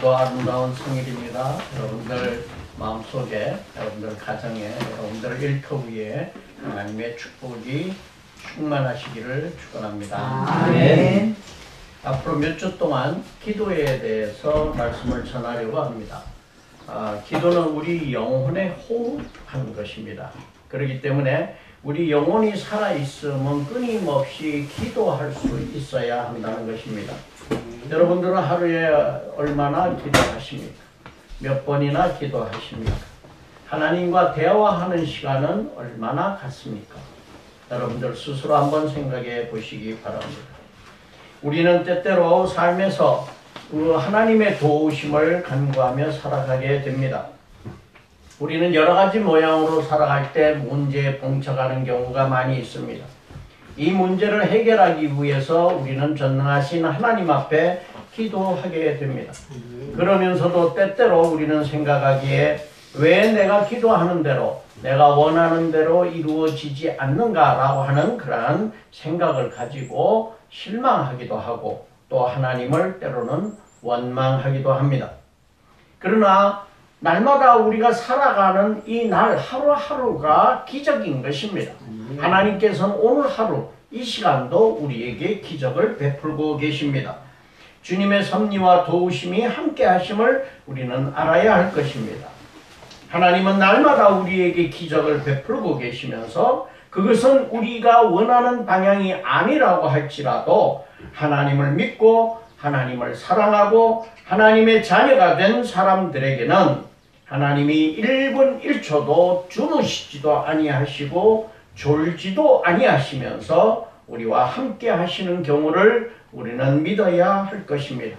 오늘도 아름다운 생일입니다. 여러분들 마음속에, 여러분들 가정에, 여러분들 일터위에 하나님의 축복이 충만하시기를 축원합니다. 아멘. 앞으로 몇 주 동안 기도에 대해서 말씀을 전하려고 합니다. 기도는 우리 영혼에 호흡하는 것입니다. 그렇기 때문에 우리 영혼이 살아있으면 끊임없이 기도할 수 있어야 한다는 것입니다. 여러분들은 하루에 얼마나 기도하십니까? 몇 번이나 기도하십니까? 하나님과 대화하는 시간은 얼마나 갖습니까? 여러분들 스스로 한번 생각해 보시기 바랍니다. 우리는 때때로 삶에서 하나님의 도우심을 간구하며 살아가게 됩니다. 우리는 여러 가지 모양으로 살아갈 때 문제에 봉착하는 경우가 많이 있습니다. 이 문제를 해결하기 위해서 우리는 전능하신 하나님 앞에 기도하게 됩니다. 그러면서도 때때로 우리는 생각하기에 왜 내가 기도하는 대로, 내가 원하는 대로 이루어지지 않는가라고 하는 그러한 생각을 가지고 실망하기도 하고 또 하나님을 때로는 원망하기도 합니다. 그러나 날마다 우리가 살아가는 이 날 하루하루가 기적인 것입니다. 하나님께서는 오늘 하루 이 시간도 우리에게 기적을 베풀고 계십니다. 주님의 섭리와 도우심이 함께 하심을 우리는 알아야 할 것입니다. 하나님은 날마다 우리에게 기적을 베풀고 계시면서 그것은 우리가 원하는 방향이 아니라고 할지라도 하나님을 믿고 하나님을 사랑하고 하나님의 자녀가 된 사람들에게는 하나님이 1분 1초도 주무시지도 아니하시고 졸지도 아니하시면서 우리와 함께 하시는 경우를 우리는 믿어야 할 것입니다.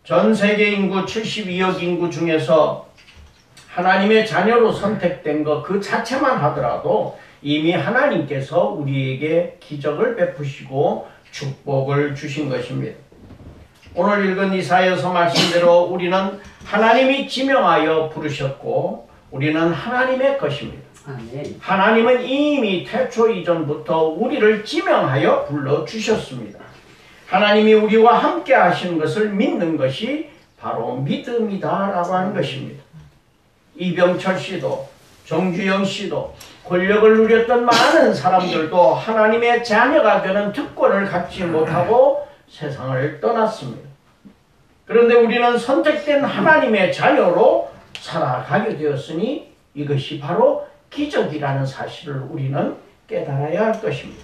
전 세계 인구 72억 인구 중에서 하나님의 자녀로 선택된 것 그 자체만 하더라도 이미 하나님께서 우리에게 기적을 베푸시고 축복을 주신 것입니다. 오늘 읽은 이사야서 말씀대로 우리는 하나님이 지명하여 부르셨고 우리는 하나님의 것입니다. 아멘. 하나님은 이미 태초 이전부터 우리를 지명하여 불러주셨습니다. 하나님이 우리와 함께 하시는 것을 믿는 것이 바로 믿음이다라고 하는 것입니다. 이병철 씨도 정주영 씨도 권력을 누렸던 많은 사람들도 하나님의 자녀가 되는 특권을 갖지 못하고 세상을 떠났습니다. 그런데 우리는 선택된 하나님의 자녀로 살아가게 되었으니 이것이 바로 기적이라는 사실을 우리는 깨달아야 할 것입니다.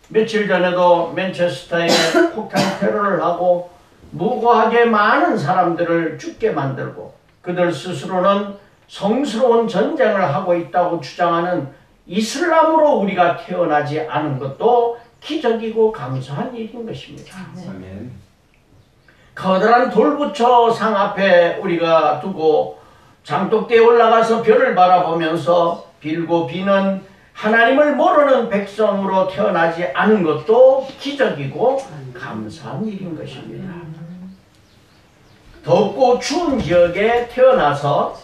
며칠 전에도 맨체스터에 폭탄 테러를 하고 무고하게 많은 사람들을 죽게 만들고 그들 스스로는 성스러운 전쟁을 하고 있다고 주장하는 이슬람으로 우리가 태어나지 않은 것도 기적이고 감사한 일인 것입니다. 아멘. 커다란 돌부처 상 앞에 우리가 두고 장독대에 올라가서 별을 바라보면서 빌고 비는 하나님을 모르는 백성으로 태어나지 않은 것도 기적이고 감사한 일인 것입니다. 덥고 추운 지역에 태어나서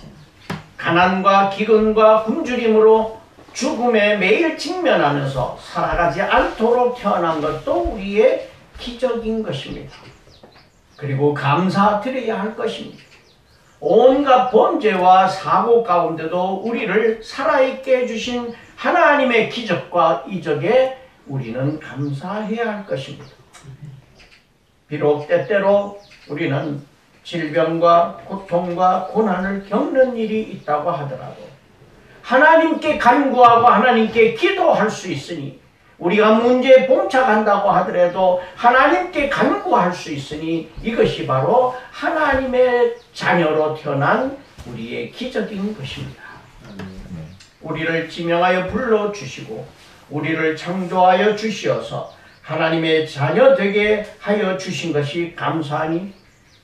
가난과 기근과 굶주림으로 죽음에 매일 직면하면서 살아가지 않도록 태어난 것도 우리의 기적인 것입니다. 그리고 감사드려야 할 것입니다. 온갖 범죄와 사고 가운데도 우리를 살아있게 해주신 하나님의 기적과 이적에 우리는 감사해야 할 것입니다. 비록 때때로 우리는 질병과 고통과 고난을 겪는 일이 있다고 하더라도 하나님께 간구하고 하나님께 기도할 수 있으니 우리가 문제에 봉착한다고 하더라도 하나님께 간구할 수 있으니 이것이 바로 하나님의 자녀로 태어난 우리의 기적인 것입니다. 우리를 지명하여 불러주시고 우리를 창조하여 주시어서 하나님의 자녀 되게 하여 주신 것이 감사하니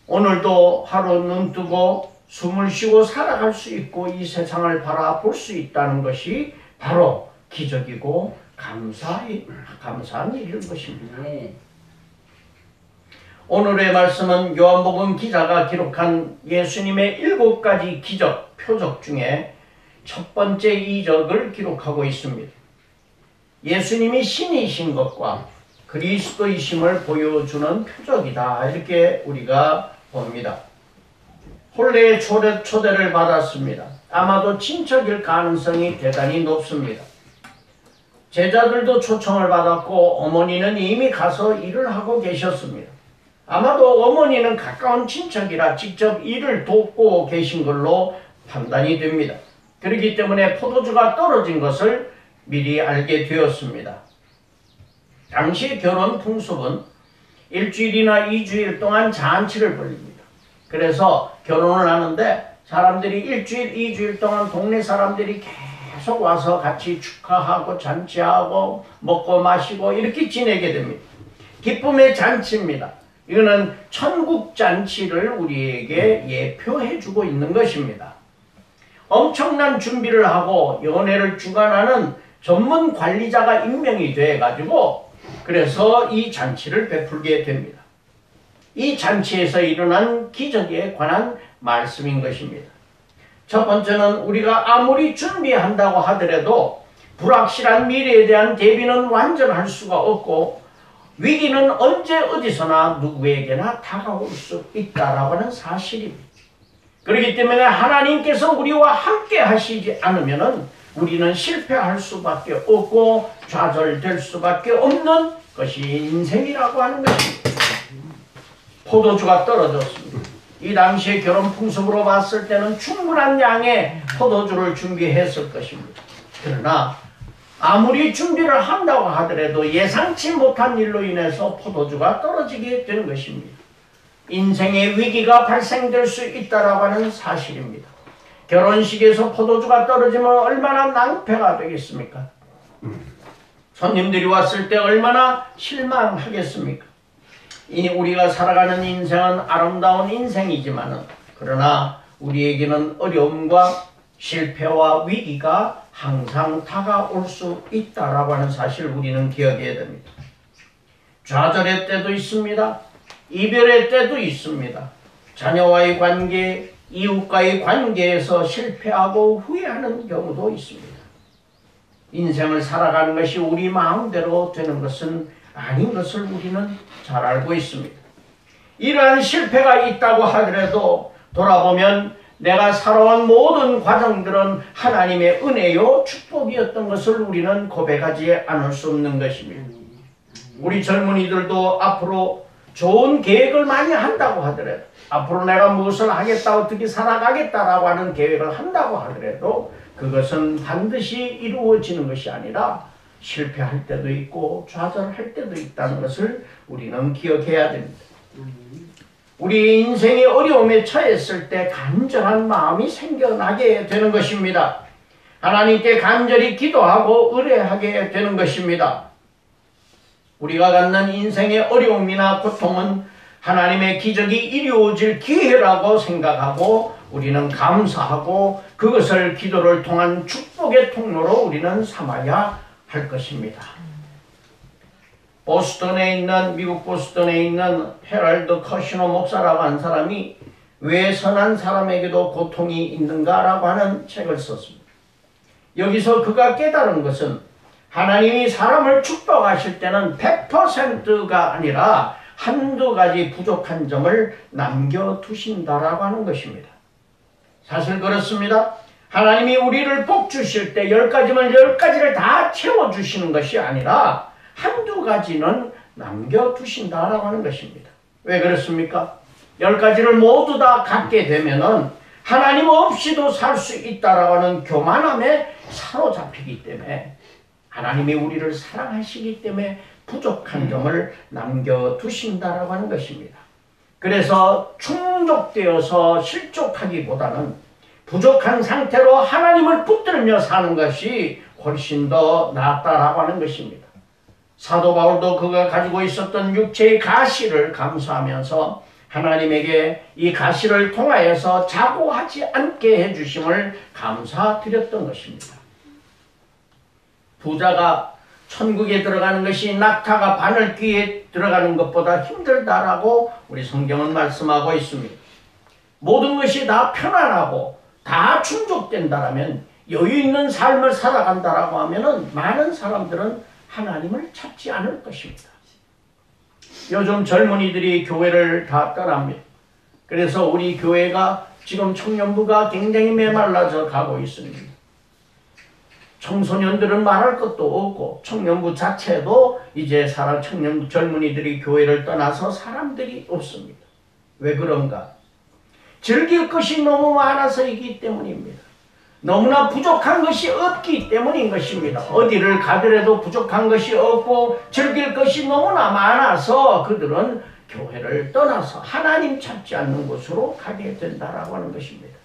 오늘도 하루 눈 뜨고 숨을 쉬고 살아갈 수 있고 이 세상을 바라볼 수 있다는 것이 바로 기적이고 감사한 일인 것입니다. 오늘의 말씀은 요한복음 기자가 기록한 예수님의 7가지 기적, 표적 중에 첫 번째 이적을 기록하고 있습니다. 예수님이 신이신 것과 그리스도이심을 보여주는 표적이다. 이렇게 우리가 봅니다. 혼례의 초대를 받았습니다. 아마도 친척일 가능성이 대단히 높습니다. 제자들도 초청을 받았고 어머니는 이미 가서 일을 하고 계셨습니다. 아마도 어머니는 가까운 친척이라 직접 일을 돕고 계신 걸로 판단이 됩니다. 그렇기 때문에 포도주가 떨어진 것을 미리 알게 되었습니다. 당시 결혼 풍습은 일주일이나 2주일 동안 잔치를 벌립니다. 그래서 결혼을 하는데 사람들이 일주일, 2주일 동안 동네 사람들이 계속 와서 같이 축하하고 잔치하고 먹고 마시고 이렇게 지내게 됩니다. 기쁨의 잔치입니다. 이거는 천국 잔치를 우리에게 예표해 주고 있는 것입니다. 엄청난 준비를 하고 연회를 주관하는 전문 관리자가 임명이 돼 가지고 그래서 이 잔치를 베풀게 됩니다. 이 잔치에서 일어난 기적에 관한 말씀인 것입니다. 첫 번째는 우리가 아무리 준비한다고 하더라도 불확실한 미래에 대한 대비는 완전할 수가 없고 위기는 언제 어디서나 누구에게나 다가올 수 있다라고 하는 사실입니다. 그렇기 때문에 하나님께서 우리와 함께 하시지 않으면 우리는 실패할 수밖에 없고 좌절될 수밖에 없는 것이 인생이라고 하는 것입니다. 포도주가 떨어졌습니다. 이 당시의 결혼 풍습으로 봤을 때는 충분한 양의 포도주를 준비했을 것입니다. 그러나 아무리 준비를 한다고 하더라도 예상치 못한 일로 인해서 포도주가 떨어지게 되는 것입니다. 인생의 위기가 발생될 수 있다라고 하는 사실입니다. 결혼식에서 포도주가 떨어지면 얼마나 낭패가 되겠습니까? 손님들이 왔을 때 얼마나 실망하겠습니까? 우리가 살아가는 인생은 아름다운 인생이지만 그러나 우리에게는 어려움과 실패와 위기가 항상 다가올 수 있다라고 하는 사실을 우리는 기억해야 됩니다. 좌절의 때도 있습니다. 이별의 때도 있습니다. 자녀와의 관계, 이웃과의 관계에서 실패하고 후회하는 경우도 있습니다. 인생을 살아가는 것이 우리 마음대로 되는 것은 아닌 것을 우리는 잘 알고 있습니다. 이러한 실패가 있다고 하더라도 돌아보면 내가 살아온 모든 과정들은 하나님의 은혜요 축복이었던 것을 우리는 고백하지 않을 수 없는 것입니다. 우리 젊은이들도 앞으로 좋은 계획을 많이 한다고 하더라도 앞으로 내가 무엇을 하겠다 어떻게 살아가겠다라고 하는 계획을 한다고 하더라도 그것은 반드시 이루어지는 것이 아니라 실패할 때도 있고 좌절할 때도 있다는 것을 우리는 기억해야 됩니다. 우리 인생이 어려움에 처했을 때 간절한 마음이 생겨나게 되는 것입니다. 하나님께 간절히 기도하고 의뢰하게 되는 것입니다. 우리가 갖는 인생의 어려움이나 고통은 하나님의 기적이 이루어질 기회라고 생각하고 우리는 감사하고 그것을 기도를 통한 축복의 통로로 우리는 삼아야 할 것입니다. 미국 보스턴에 있는 헤럴드 커시노 목사라고 하는 사람이 왜 선한 사람에게도 고통이 있는가라고 하는 책을 썼습니다. 여기서 그가 깨달은 것은 하나님이 사람을 축복하실 때는 100%가 아니라 한두 가지 부족한 점을 남겨두신다라고 하는 것입니다. 사실 그렇습니다. 하나님이 우리를 복 주실 때 10가지면 10가지를 다 채워주시는 것이 아니라 한두 가지는 남겨두신다라고 하는 것입니다. 왜 그렇습니까? 10가지를 모두 다 갖게 되면은 하나님 없이도 살 수 있다라고 하는 교만함에 사로잡히기 때문에 하나님이 우리를 사랑하시기 때문에 부족한 점을 남겨두신다라고 하는 것입니다. 그래서 충족되어서 실족하기보다는 부족한 상태로 하나님을 붙들며 사는 것이 훨씬 더 낫다라고 하는 것입니다. 사도 바울도 그가 가지고 있었던 육체의 가시를 감수하면서 하나님에게 이 가시를 통하여서 자고하지 않게 해주심을 감사드렸던 것입니다. 부자가 천국에 들어가는 것이 낙타가 바늘귀에 들어가는 것보다 힘들다라고 우리 성경은 말씀하고 있습니다. 모든 것이 다 편안하고 다 충족된다라면 여유 있는 삶을 살아간다라고 하면은 많은 사람들은 하나님을 찾지 않을 것입니다. 요즘 젊은이들이 교회를 다 떠납니다. 그래서 우리 교회가 지금 청년부가 굉장히 메말라져 가고 있습니다. 청소년들은 말할 것도 없고 청년부 자체도 이제 청년 젊은이들이 교회를 떠나서 사람들이 없습니다. 왜 그런가? 즐길 것이 너무 많아서이기 때문입니다. 너무나 부족한 것이 없기 때문인 것입니다. 어디를 가더라도 부족한 것이 없고 즐길 것이 너무나 많아서 그들은 교회를 떠나서 하나님 찾지 않는 곳으로 가게 된다라고 하는 것입니다.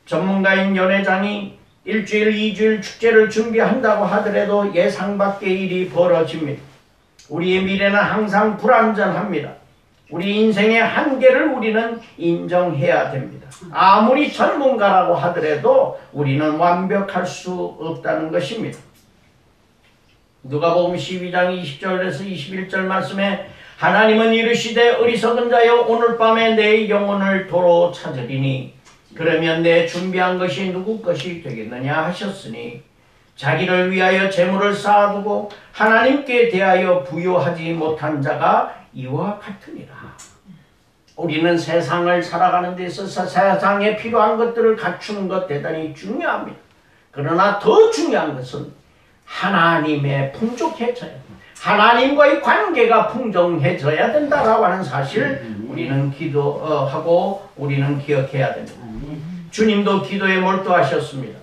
전문가인 연회장이 일주일, 2주일 축제를 준비한다고 하더라도 예상 밖의 일이 벌어집니다. 우리의 미래는 항상 불안전합니다. 우리 인생의 한계를 우리는 인정해야 됩니다. 아무리 전문가라고 하더라도 우리는 완벽할 수 없다는 것입니다. 누가복음 12장 20절에서 21절 말씀에 하나님은 이르시되 어리석은 자여 오늘 밤에 내 영혼을 도로 찾으리니 그러면 내 준비한 것이 누구 것이 되겠느냐 하셨으니 자기를 위하여 재물을 쌓아두고 하나님께 대하여 부요하지 못한 자가 이와 같으니라. 우리는 세상을 살아가는 데 있어서 세상에 필요한 것들을 갖추는 것 대단히 중요합니다. 그러나 더 중요한 것은 하나님의 풍족해져야 됩니다. 하나님과의 관계가 풍성해져야 된다라고 하는 사실 우리는 기도하고 우리는 기억해야 됩니다. 주님도 기도에 몰두하셨습니다.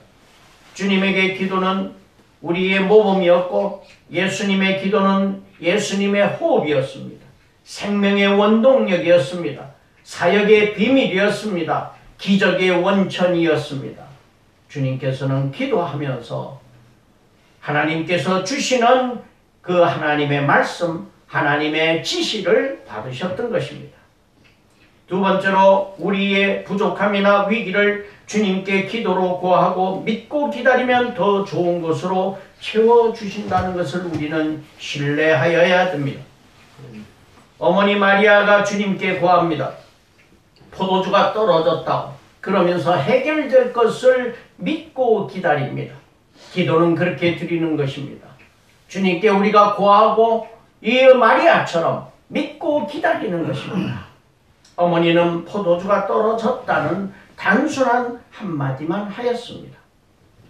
주님에게 기도는 우리의 모범이었고 예수님의 기도는 예수님의 호흡이었습니다. 생명의 원동력이었습니다. 사역의 비밀이었습니다. 기적의 원천이었습니다. 주님께서는 기도하면서 하나님께서 주시는 그 하나님의 말씀, 하나님의 지시를 받으셨던 것입니다. 두 번째로 우리의 부족함이나 위기를 주님께 기도로 구하고 믿고 기다리면 더 좋은 것으로 채워주신다는 것을 우리는 신뢰하여야 됩니다. 어머니 마리아가 주님께 구합니다. 포도주가 떨어졌다. 그러면서 해결될 것을 믿고 기다립니다. 기도는 그렇게 드리는 것입니다. 주님께 우리가 구하고 이 마리아처럼 믿고 기다리는 것입니다. 어머니는 포도주가 떨어졌다는 단순한 한마디만 하였습니다.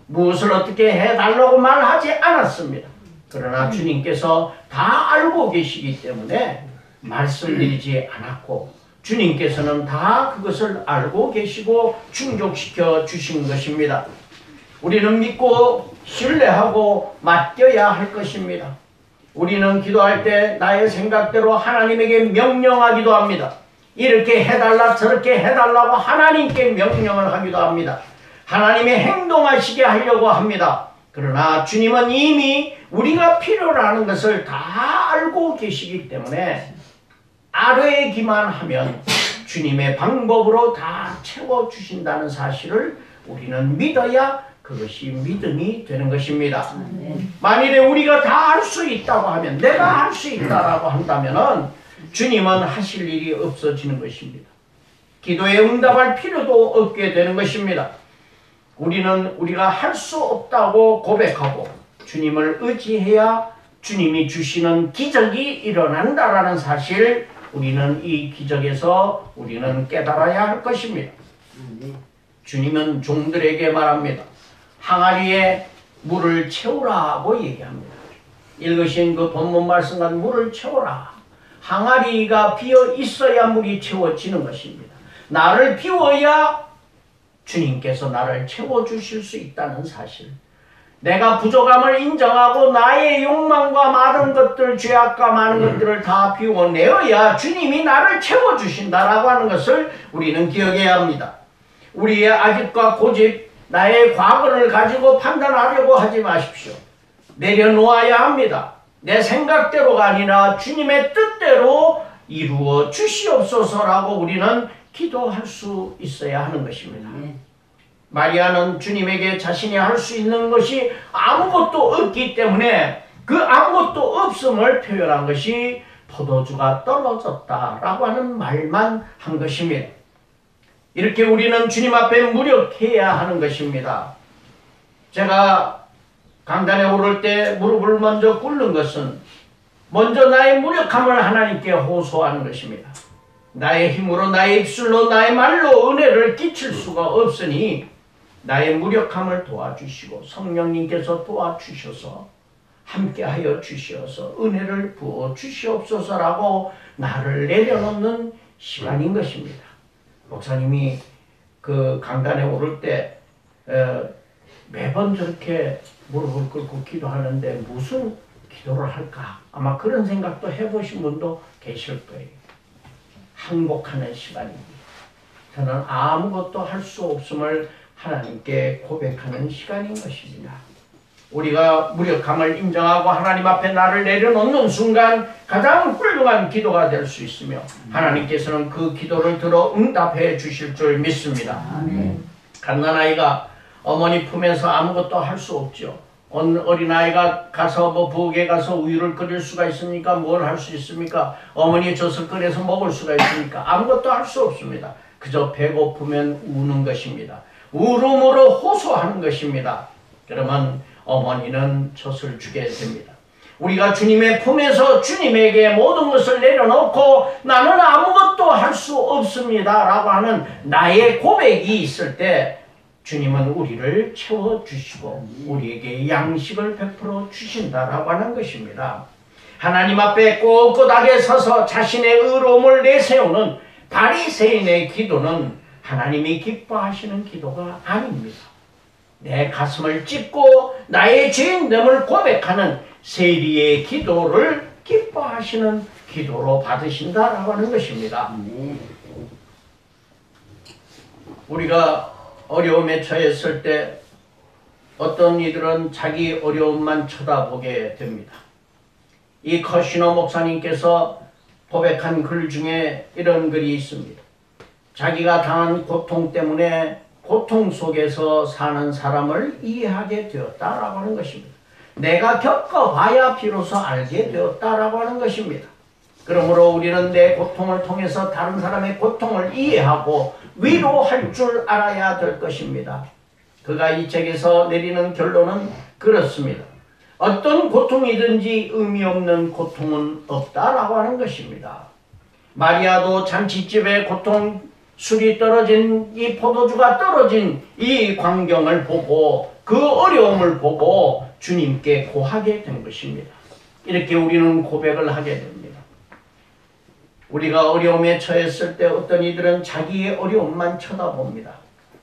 무엇을 어떻게 해달라고 말하지 않았습니다. 그러나 주님께서 다 알고 계시기 때문에 말씀드리지 않았고 주님께서는 다 그것을 알고 계시고 충족시켜 주신 것입니다. 우리는 믿고 신뢰하고 맡겨야 할 것입니다. 우리는 기도할 때 나의 생각대로 하나님에게 명령하기도 합니다. 이렇게 해달라 저렇게 해달라고 하나님께 명령을 하기도 합니다. 하나님의 행동하시게 하려고 합니다. 그러나 주님은 이미 우리가 필요로 하는 것을 다 알고 계시기 때문에 아뢰기만 하면 주님의 방법으로 다 채워주신다는 사실을 우리는 믿어야 그것이 믿음이 되는 것입니다. 만일에 우리가 다 할 수 있다고 하면 내가 할 수 있다라고 한다면은 주님은 하실 일이 없어지는 것입니다. 기도에 응답할 필요도 없게 되는 것입니다. 우리는 우리가 할 수 없다고 고백하고 주님을 의지해야 주님이 주시는 기적이 일어난다라는 사실 우리는 이 기적에서 우리는 깨달아야 할 것입니다. 주님은 종들에게 말합니다. 항아리에 물을 채우라고 얘기합니다. 읽으신 그 본문 말씀과 물을 채우라. 항아리가 비어 있어야 물이 채워지는 것입니다. 나를 비워야 주님께서 나를 채워주실 수 있다는 사실. 내가 부족함을 인정하고 나의 욕망과 많은 것들, 죄악과 많은 것들을 다 비워내어야 주님이 나를 채워주신다라고 하는 것을 우리는 기억해야 합니다. 우리의 아집과 고집, 나의 과거를 가지고 판단하려고 하지 마십시오. 내려놓아야 합니다. 내 생각대로가 아니라 주님의 뜻대로 이루어 주시옵소서라고 우리는 기도할 수 있어야 하는 것입니다. 마리아는 주님에게 자신이 할 수 있는 것이 아무것도 없기 때문에 그 아무것도 없음을 표현한 것이 포도주가 떨어졌다라고 하는 말만 한 것입니다. 이렇게 우리는 주님 앞에 무력해야 하는 것입니다. 제가 강단에 오를 때 무릎을 먼저 꿇는 것은 먼저 나의 무력함을 하나님께 호소하는 것입니다. 나의 힘으로 나의 입술로 나의 말로 은혜를 끼칠 수가 없으니 나의 무력함을 도와주시고 성령님께서 도와주셔서 함께하여 주시어서 은혜를 부어 주시옵소서라고 나를 내려놓는 시간인 것입니다. 목사님이 그 강단에 오를 때 매번 저렇게 무릎을 꿇고 기도하는데 무슨 기도를 할까? 아마 그런 생각도 해보신 분도 계실 거예요. 항복하는 시간입니다. 저는 아무것도 할 수 없음을 하나님께 고백하는 시간인 것입니다. 우리가 무력함을 인정하고 하나님 앞에 나를 내려놓는 순간 가장 훌륭한 기도가 될 수 있으며 하나님께서는 그 기도를 들어 응답해 주실 줄 믿습니다. 갓난아이가 어머니 품에서 아무것도 할 수 없죠. 어린아이가 가서 부엌에 가서 우유를 끓일 수가 있습니까? 뭘 할 수 있습니까? 어머니 젖을 끓여서 먹을 수가 있습니까? 아무것도 할 수 없습니다. 그저 배고프면 우는 것입니다. 울음으로 호소하는 것입니다. 그러면 어머니는 젖을 주게 됩니다. 우리가 주님의 품에서 주님에게 모든 것을 내려놓고 나는 아무것도 할 수 없습니다 라고 하는 나의 고백이 있을 때 주님은 우리를 채워주시고 우리에게 양식을 베풀어 주신다라고 하는 것입니다. 하나님 앞에 꼿꼿하게 서서 자신의 의로움을 내세우는 바리새인의 기도는 하나님이 기뻐하시는 기도가 아닙니다. 내 가슴을 찢고 나의 죄인됨을 고백하는 세리의 기도를 기뻐하시는 기도로 받으신다라고 하는 것입니다. 우리가 어려움에 처했을 때 어떤 이들은 자기 어려움만 쳐다보게 됩니다. 이 커시너 목사님께서 고백한 글 중에 이런 글이 있습니다. 자기가 당한 고통 때문에 고통 속에서 사는 사람을 이해하게 되었다라고 하는 것입니다. 내가 겪어봐야 비로소 알게 되었다라고 하는 것입니다. 그러므로 우리는 내 고통을 통해서 다른 사람의 고통을 이해하고 위로할 줄 알아야 될 것입니다. 그가 이 책에서 내리는 결론은 그렇습니다. 어떤 고통이든지 의미 없는 고통은 없다라고 하는 것입니다. 마리아도 잔치집에 술이 떨어진 이 포도주가 떨어진 이 광경을 보고 그 어려움을 보고 주님께 고하게 된 것입니다. 이렇게 우리는 고백을 하게 됩니다. 우리가 어려움에 처했을 때 어떤 이들은 자기의 어려움만 쳐다봅니다.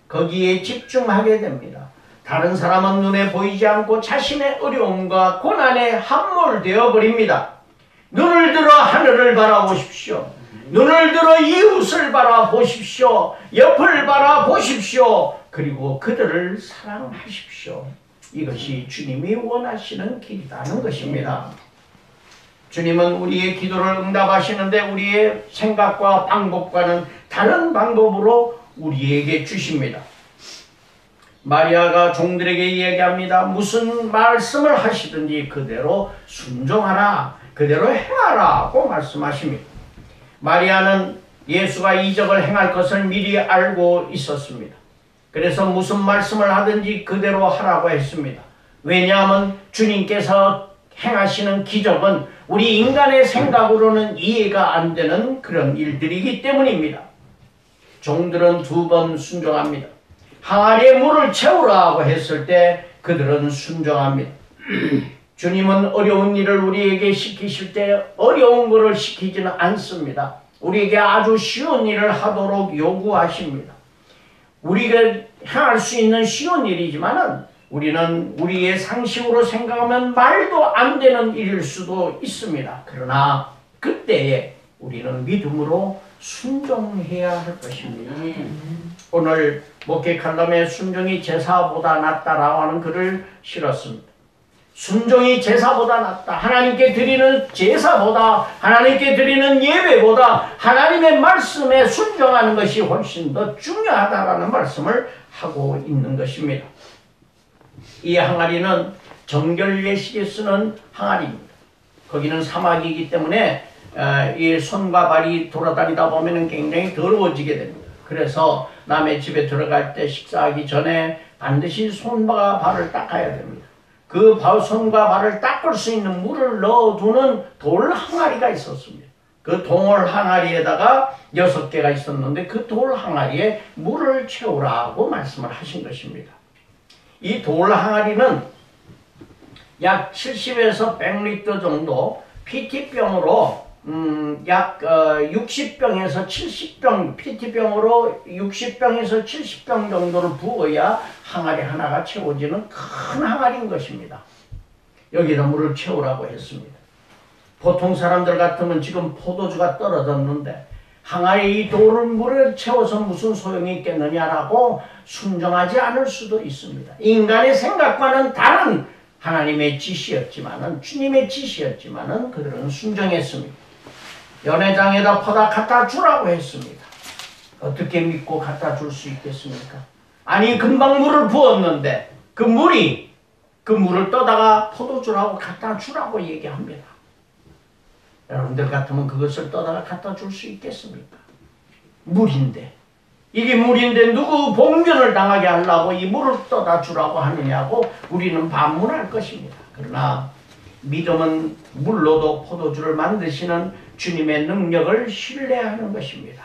거기에 집중하게 됩니다. 다른 사람은 눈에 보이지 않고 자신의 어려움과 고난에 함몰되어 버립니다. 눈을 들어 하늘을 바라보십시오. 눈을 들어 이웃을 바라보십시오. 옆을 바라보십시오. 그리고 그들을 사랑하십시오. 이것이 주님이 원하시는 길이라는 것입니다. 주님은 우리의 기도를 응답하시는데 우리의 생각과 방법과는 다른 방법으로 우리에게 주십니다. 마리아가 종들에게 이야기합니다. 무슨 말씀을 하시든지 그대로 순종하라, 그대로 행하라고 말씀하십니다. 마리아는 예수가 이적을 행할 것을 미리 알고 있었습니다. 그래서 무슨 말씀을 하든지 그대로 하라고 했습니다. 왜냐하면 주님께서 행하시는 기적은 우리 인간의 생각으로는 이해가 안 되는 그런 일들이기 때문입니다. 종들은 2번 순종합니다. 항아리에 물을 채우라고 했을 때 그들은 순종합니다. 주님은 어려운 일을 우리에게 시키실 때 어려운 것을 시키지는 않습니다. 우리에게 아주 쉬운 일을 하도록 요구하십니다. 우리가 행할 수 있는 쉬운 일이지만은 우리는 우리의 상식으로 생각하면 말도 안 되는 일일 수도 있습니다. 그러나 그때에 우리는 믿음으로 순종해야 할 것입니다. 오늘 목회 칼럼에 순종이 제사보다 낫다라고 하는 글을 실었습니다. 순종이 제사보다 낫다. 하나님께 드리는 제사보다, 하나님께 드리는 예배보다 하나님의 말씀에 순종하는 것이 훨씬 더 중요하다라는 말씀을 하고 있는 것입니다. 이 항아리는 정결 예식에 쓰는 항아리입니다. 거기는 사막이기 때문에 이 손과 발이 돌아다니다 보면 굉장히 더러워지게 됩니다. 그래서 남의 집에 들어갈 때 식사하기 전에 반드시 손과 발을 닦아야 됩니다. 그 손과 발을 닦을 수 있는 물을 넣어두는 돌 항아리가 있었습니다. 그 돌 항아리에다가 6개가 있었는데 그 돌 항아리에 물을 채우라고 말씀을 하신 것입니다. 이 돌 항아리는 약 70에서 100리터 정도 PT병으로 약 60병에서 70병, PT병으로 60병에서 70병 정도를 부어야 항아리 하나가 채워지는 큰 항아리인 것입니다. 여기다 물을 채우라고 했습니다. 보통 사람들 같으면 지금 포도주가 떨어졌는데 항아리 이 돌을 물에 채워서 무슨 소용이 있겠느냐라고 순종하지 않을 수도 있습니다. 인간의 생각과는 다른 하나님의 지시였지만은, 주님의 지시였지만은 그들은 순종했습니다. 연회장에다 퍼다 갖다 주라고 했습니다. 어떻게 믿고 갖다 줄 수 있겠습니까? 아니 금방 물을 부었는데 그 물을 떠다가 포도주라고 갖다 주라고 얘기합니다. 여러분들 같으면 그것을 떠다가 갖다 줄 수 있겠습니까? 물인데, 이게 물인데 누구 봉변을 당하게 하려고 이 물을 떠다 주라고 하느냐고 우리는 반문할 것입니다. 그러나 믿음은 물로도 포도주를 만드시는 주님의 능력을 신뢰하는 것입니다.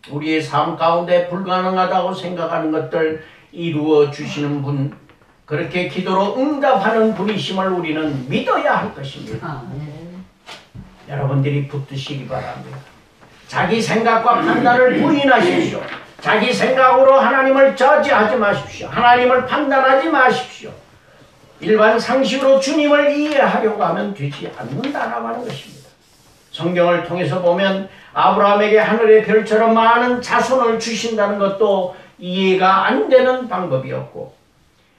우리의 삶 가운데 불가능하다고 생각하는 것들 이루어 주시는 분, 그렇게 기도로 응답하는 분이심을 우리는 믿어야 할 것입니다. 여러분들이 붙드시기 바랍니다. 자기 생각과 판단을 부인하십시오. 자기 생각으로 하나님을 저지하지 마십시오. 하나님을 판단하지 마십시오. 일반 상식으로 주님을 이해하려고 하면 되지 않는다라고 하는 것입니다. 성경을 통해서 보면 아브라함에게 하늘의 별처럼 많은 자손을 주신다는 것도 이해가 안 되는 방법이었고,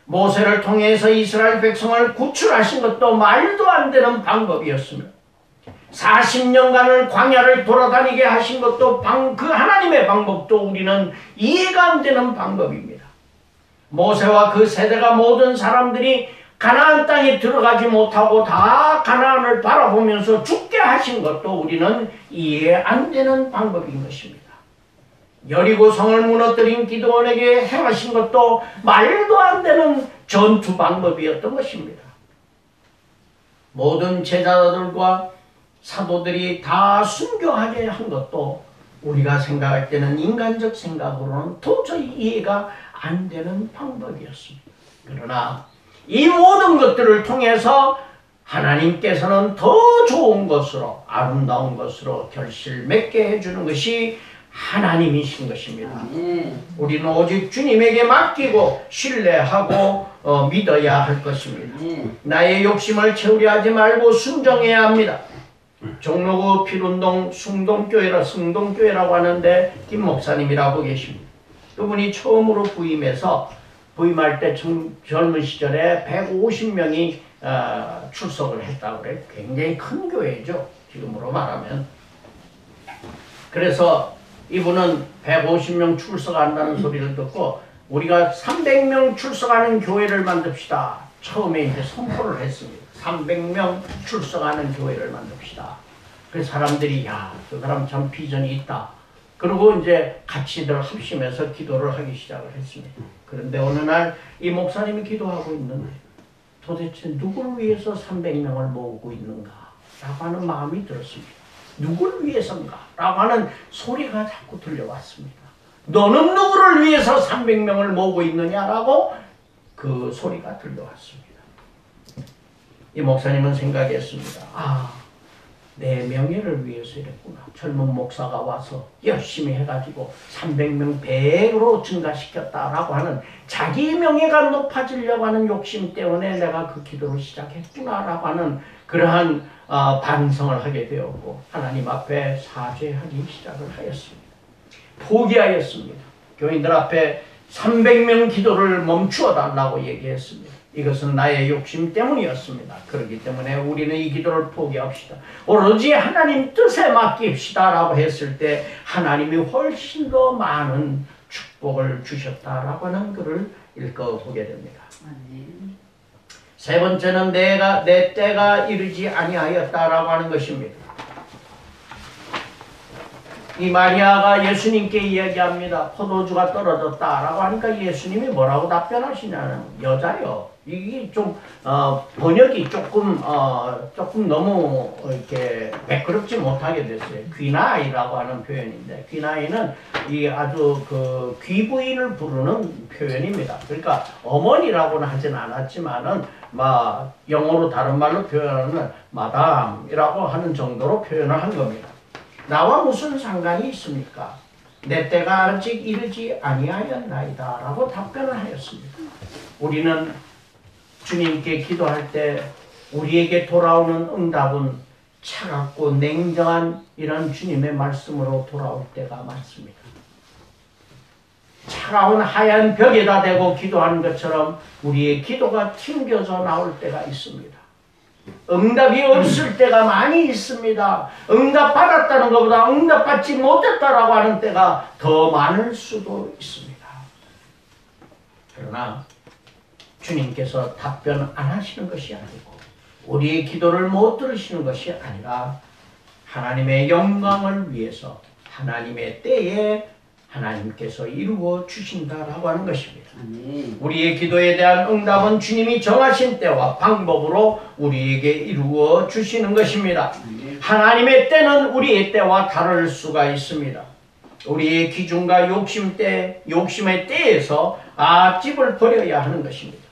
모세를 통해서 이스라엘 백성을 구출하신 것도 말도 안 되는 방법이었으며, 40년간을 광야를 돌아다니게 하신 것도 그 하나님의 방법도 우리는 이해가 안 되는 방법입니다. 모세와 그 세대가 모든 사람들이 가나안 땅에 들어가지 못하고 다 가나안을 바라보면서 죽게 하신 것도 우리는 이해 안 되는 방법인 것입니다. 여리고 성을 무너뜨린 기드온에게 행하신 것도 말도 안 되는 전투 방법이었던 것입니다. 모든 제자들과 사도들이 다 순교하게 한 것도 우리가 생각할 때는 인간적 생각으로는 도저히 이해가 안 되는 방법이었습니다. 그러나 이 모든 것들을 통해서 하나님께서는 더 좋은 것으로, 아름다운 것으로 결실 맺게 해주는 것이 하나님이신 것입니다. 우리는 오직 주님에게 맡기고 신뢰하고 믿어야 할 것입니다. 나의 욕심을 채우려 하지 말고 순종해야 합니다. 종로구 필운동 승동교회라고 하는데 김 목사님이라고 계십니다. 그분이 처음으로 부임할 때 젊은 시절에 150명이 출석을 했다고 그래요. 굉장히 큰 교회죠, 지금으로 말하면. 그래서 이분은 150명 출석한다는 소리를 듣고 우리가 300명 출석하는 교회를 만듭시다. 처음에 이제 선포를 했습니다. 300명 출석하는 교회를 만듭시다. 그래서 사람들이 그 사람 참 비전이 있다. 그리고 이제 같이들 합심해서 기도를 하기 시작을 했습니다. 그런데 어느 날 이 목사님이 기도하고 있는데 도대체 누구를 위해서 300명을 모으고 있는가? 라고 하는 마음이 들었습니다. 누구를 위해서인가? 라고 하는 소리가 자꾸 들려왔습니다. 너는 누구를 위해서 300명을 모으고 있느냐라고 그 소리가 들려왔습니다. 이 목사님은 생각했습니다. 내 명예를 위해서 이랬구나. 젊은 목사가 와서 열심히 해가지고 300명 100으로 증가시켰다라고 하는 자기 명예가 높아지려고 하는 욕심 때문에 내가 그 기도를 시작했구나라고 하는 그러한 반성을 하게 되었고, 하나님 앞에 사죄하기 시작을 하였습니다. 포기하였습니다. 교인들 앞에 300명 기도를 멈추어 달라고 얘기했습니다. 이것은 나의 욕심 때문이었습니다. 그렇기 때문에 우리는 이 기도를 포기합시다. 오로지 하나님 뜻에 맡깁시다 라고 했을 때 하나님이 훨씬 더 많은 축복을 주셨다라고 하는 글을 읽어보게 됩니다. 세 번째는 내 때가 이르지 아니하였다라고 하는 것입니다. 이 마리아가 예수님께 이야기합니다. 포도주가 떨어졌다라고 하니까 예수님이 뭐라고 답변하시냐는, 여자여 이게 좀 번역이 조금 너무 이렇게 매끄럽지 못하게 됐어요. 귀나이라고 하는 표현인데 귀나이는 이 아주 그 귀부인을 부르는 표현입니다. 그러니까 어머니라고는 하진 않았지만은 막 영어로 다른 말로 표현하는 마담이라고 하는 정도로 표현을 한 겁니다. 나와 무슨 상관이 있습니까? 내 때가 아직 이르지 아니하였나이다 라고 답변을 하였습니다. 우리는 주님께 기도할 때 우리에게 돌아오는 응답은 차갑고 냉정한 이런 주님의 말씀으로 돌아올 때가 많습니다. 차가운 하얀 벽에다 대고 기도하는 것처럼 우리의 기도가 튕겨져 나올 때가 있습니다. 응답이 없을 때가 많이 있습니다. 응답 받았다는 것보다 응답 받지 못했다라고 하는 때가 더 많을 수도 있습니다. 그러나 주님께서 답변 안 하시는 것이 아니고 우리의 기도를 못 들으시는 것이 아니라 하나님의 영광을 위해서 하나님의 때에 하나님께서 이루어 주신다라고 하는 것입니다. 우리의 기도에 대한 응답은 주님이 정하신 때와 방법으로 우리에게 이루어 주시는 것입니다. 하나님의 때는 우리의 때와 다를 수가 있습니다. 우리의 기준과 욕심의 때에서 앞집을 버려야 하는 것입니다.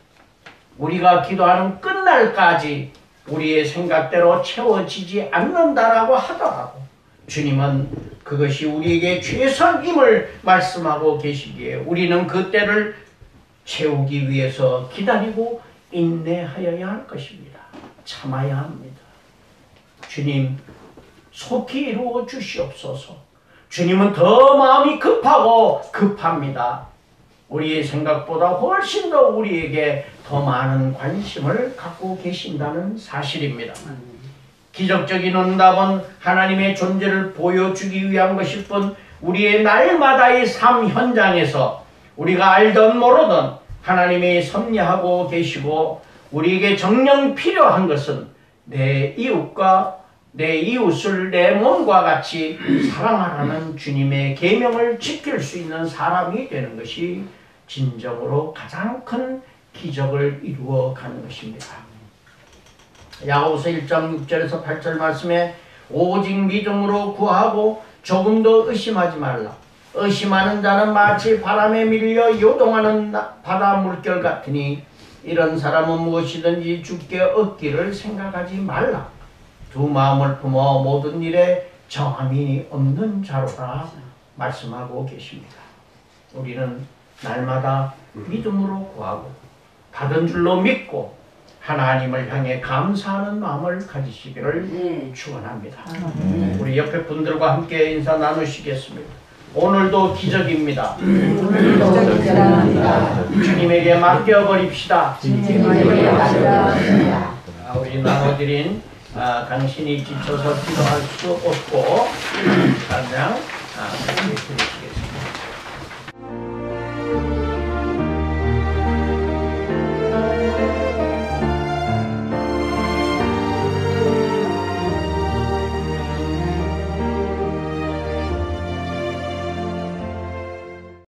우리가 기도하는 끝날까지 우리의 생각대로 채워지지 않는다라고 하더라도 주님은 그것이 우리에게 최선임을 말씀하고 계시기에 우리는 그 때를 채우기 위해서 기다리고 인내하여야 할 것입니다. 참아야 합니다. 주님 속히 이루어 주시옵소서. 주님은 더 마음이 급합니다. 우리의 생각보다 훨씬 더 우리에게 더 많은 관심을 갖고 계신다는 사실입니다. 기적적인 응답은 하나님의 존재를 보여주기 위한 것일 뿐 우리의 날마다의 삶 현장에서 우리가 알든 모르든 하나님이 섭리하고 계시고 우리에게 정녕 필요한 것은 내 이웃을 내 몸과 같이 사랑하라는 주님의 계명을 지킬 수 있는 사람이 되는 것이 진정으로 가장 큰 기적을 이루어가는 것입니다. 야고보서 1장 6절에서 8절 말씀에 오직 믿음으로 구하고 조금도 의심하지 말라. 의심하는 자는 마치 바람에 밀려 요동하는 바다 물결 같으니 이런 사람은 무엇이든지 주께 얻기를 생각하지 말라. 두 마음을 품어 모든 일에 정함이 없는 자로라 말씀하고 계십니다. 우리는 날마다 믿음으로 구하고 받은 줄로 믿고 하나님을 향해 감사하는 마음을 가지시기를 축원합니다. 우리 옆에 분들과 함께 인사 나누시겠습니다. 오늘도 기적입니다. 주님에게 맡겨버립시다. 우리 나눠드린 당신이 지쳐서 기도할 수 없고 가장